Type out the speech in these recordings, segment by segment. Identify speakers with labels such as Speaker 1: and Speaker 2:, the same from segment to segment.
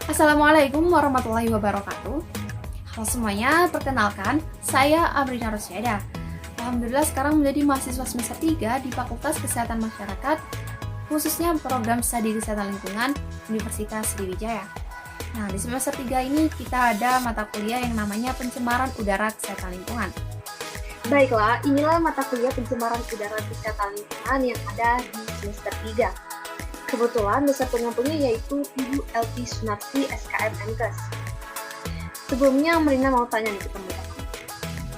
Speaker 1: Assalamualaikum warahmatullahi wabarakatuh. Halo semuanya, perkenalkan, saya Amrina Rosyada. Alhamdulillah sekarang menjadi mahasiswa semester 3 di Fakultas Kesehatan Masyarakat, khususnya program studi kesehatan lingkungan Universitas Sriwijaya. Nah, di semester 3 ini kita ada mata kuliah yang namanya pencemaran udara kesehatan lingkungan.
Speaker 2: Baiklah, inilah mata kuliah pencemaran udara kesehatan lingkungan yang ada di semester 3. Kebetulan dosen pengampunya yaitu Ibu Elvi Sunarsi SKM Menkes. Sebelumnya, Marina mau tanya nih ke teman-teman.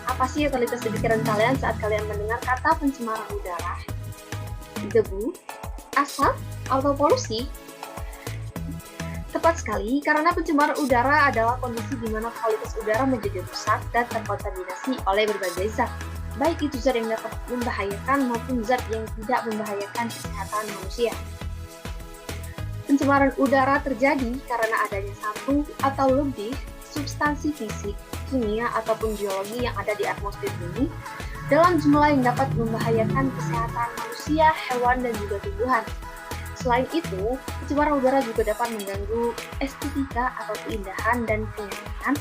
Speaker 2: Apa sih yang terlintas di pikiran kalian saat kalian mendengar kata pencemaran udara? Debu, asap, atau polusi? Tepat sekali, karena pencemaran udara adalah kondisi di mana kualitas udara menjadi rusak dan terkontaminasi oleh berbagai zat, baik itu zat yang dapat membahayakan maupun zat yang tidak membahayakan kesehatan manusia. Pencemaran udara terjadi karena adanya satu atau lebih substansi fisik, kimia, ataupun geologi yang ada di atmosfer bumi dalam jumlah yang dapat membahayakan kesehatan manusia, hewan, dan juga tumbuhan. Selain itu, pencemaran udara juga dapat mengganggu estetika atau keindahan dan kenyamanan,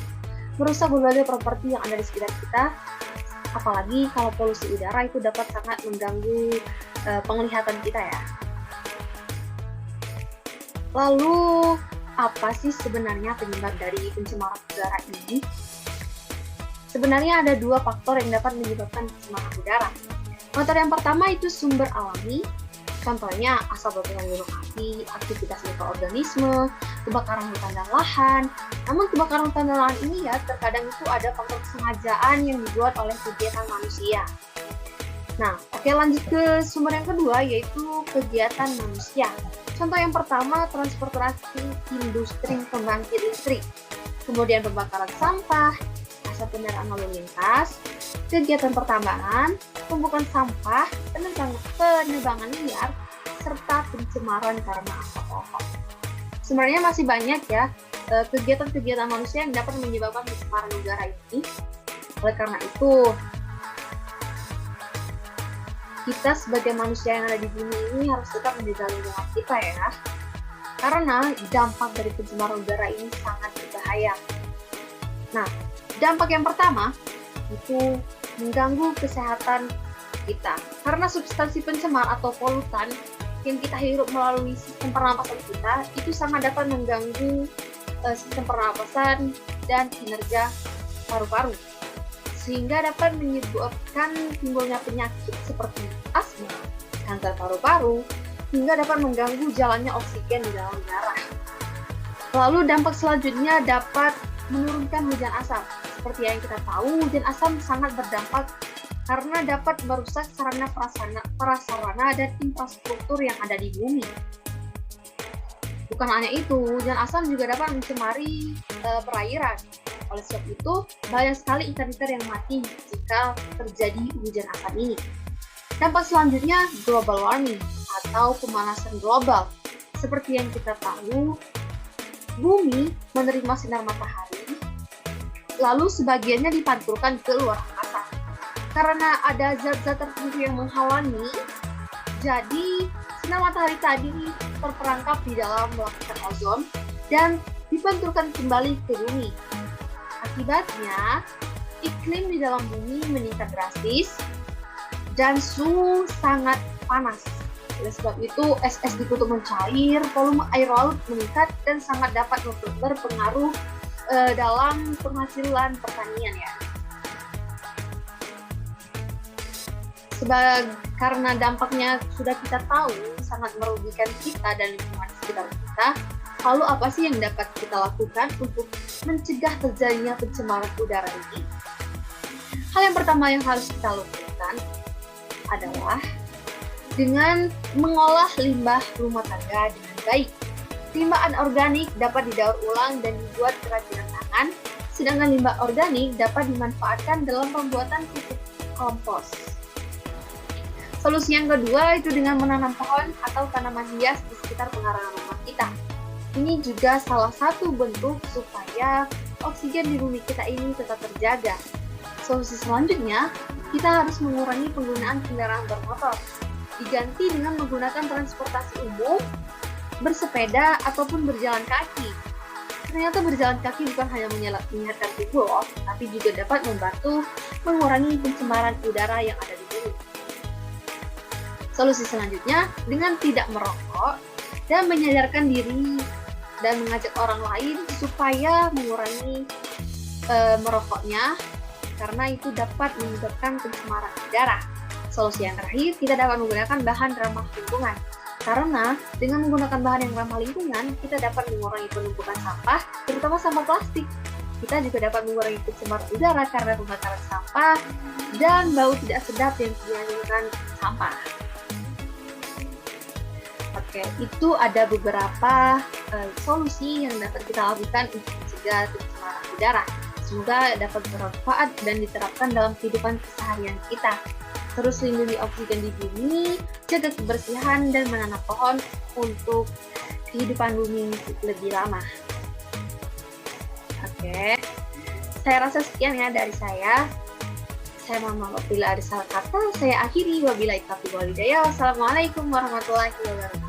Speaker 2: merusak berbagai properti yang ada di sekitar kita, apalagi kalau polusi udara itu dapat sangat mengganggu penglihatan kita ya. Lalu, apa sih sebenarnya penyebab dari pencemaran udara ini? Sebenarnya ada dua faktor yang dapat menyebabkan pencemaran udara. Faktor yang pertama itu sumber alami, contohnya asap letusan gunung api, aktivitas mikroorganisme, kebakaran hutan dan lahan. Namun kebakaran hutan dan lahan ini ya terkadang itu ada faktor kesengajaan yang dibuat oleh kegiatan manusia. Nah, oke, lanjut ke sumber yang kedua yaitu kegiatan manusia. Contoh yang pertama, transportasi industri pembangkit listrik, kemudian pembakaran sampah, asap kendaraan lalu lintas, kegiatan pertambangan, tumpukan sampah, penebangan liar, serta pencemaran karena asap rokok. Sebenarnya masih banyak ya kegiatan-kegiatan manusia yang dapat menyebabkan pencemaran udara ini. Oleh karena itu, kita sebagai manusia yang ada di bumi ini harus tetap menjaga lingkungan kita ya. Karena dampak dari pencemaran udara ini sangat berbahaya. Nah, dampak yang pertama itu mengganggu kesehatan kita. Karena substansi pencemar atau polutan yang kita hirup melalui sistem pernapasan kita itu sangat dapat mengganggu sistem pernapasan dan kinerja paru-paru, sehingga dapat menyebabkan timbulnya penyakit seperti asma, kanker paru-paru, hingga dapat mengganggu jalannya oksigen di dalam darah. Lalu dampak selanjutnya dapat menurunkan hujan asam. Seperti yang kita tahu, hujan asam sangat berdampak karena dapat merusak sarana prasarana dan infrastruktur yang ada di bumi. Bukan hanya itu, hujan asam juga dapat mencemari perairan. Oleh sebab itu, banyak sekali ikan-ikan yang mati jika terjadi hujan asam ini. Dampak selanjutnya, global warming atau pemanasan global. Seperti yang kita tahu, bumi menerima sinar matahari, lalu sebagiannya dipantulkan ke luar angkasa. Karena ada zat-zat tertentu yang menghalangi, jadi sinar matahari tadi terperangkap di dalam lapisan ozon dan dipantulkan kembali ke bumi. Akibatnya, iklim di dalam bumi meningkat drastis dan suhu sangat panas. Oleh sebab itu, es di kutub mencair, volume air laut meningkat dan sangat dapat berpengaruh dalam penghasilan pertanian ya. Karena dampaknya sudah kita tahu sangat merugikan kita dan lingkungan sekitar kita, lalu apa sih yang dapat kita lakukan untuk mencegah terjadinya pencemaran udara ini? Hal yang pertama yang harus kita lakukan adalah dengan mengolah limbah rumah tangga dengan baik. Limbah anorganik dapat didaur ulang dan dibuat kerajinan tangan, sedangkan limbah organik dapat dimanfaatkan dalam pembuatan pupuk kompos. Solusi yang kedua itu dengan menanam pohon atau tanaman hias di sekitar pekarangan rumah kita. Ini juga salah satu bentuk supaya oksigen di bumi kita ini tetap terjaga. Solusi selanjutnya, kita harus mengurangi penggunaan kendaraan bermotor, diganti dengan menggunakan transportasi umum, bersepeda, ataupun berjalan kaki. Ternyata berjalan kaki bukan hanya menyehatkan tubuh loh, tapi juga dapat membantu mengurangi pencemaran udara yang ada di bumi. Solusi selanjutnya, dengan tidak merokok dan menyadarkan diri dan mengajak orang lain supaya mengurangi merokoknya, karena itu dapat menyebabkan pencemaran udara. Solusi yang terakhir, kita dapat menggunakan bahan ramah lingkungan. Karena dengan menggunakan bahan yang ramah lingkungan, kita dapat mengurangi penumpukan sampah, terutama sampah plastik. Kita juga dapat mengurangi pencemaran udara karena pembakaran sampah dan bau tidak sedap yang dihasilkan sampah. Oke, itu ada beberapa solusi yang dapat kita lakukan untuk mencegah pencemaran udara. Semoga dapat bermanfaat dan diterapkan dalam kehidupan keseharian kita. Terus lindungi oksigen di bumi, jaga kebersihan, dan menanam pohon untuk kehidupan bumi lebih lama. Oke, saya rasa sekian ya dari saya. Saya mohon maaf bila ada salah kata. Saya akhiri, wabillahi taufiq wal hidayah. Wassalamualaikum warahmatullahi wabarakatuh.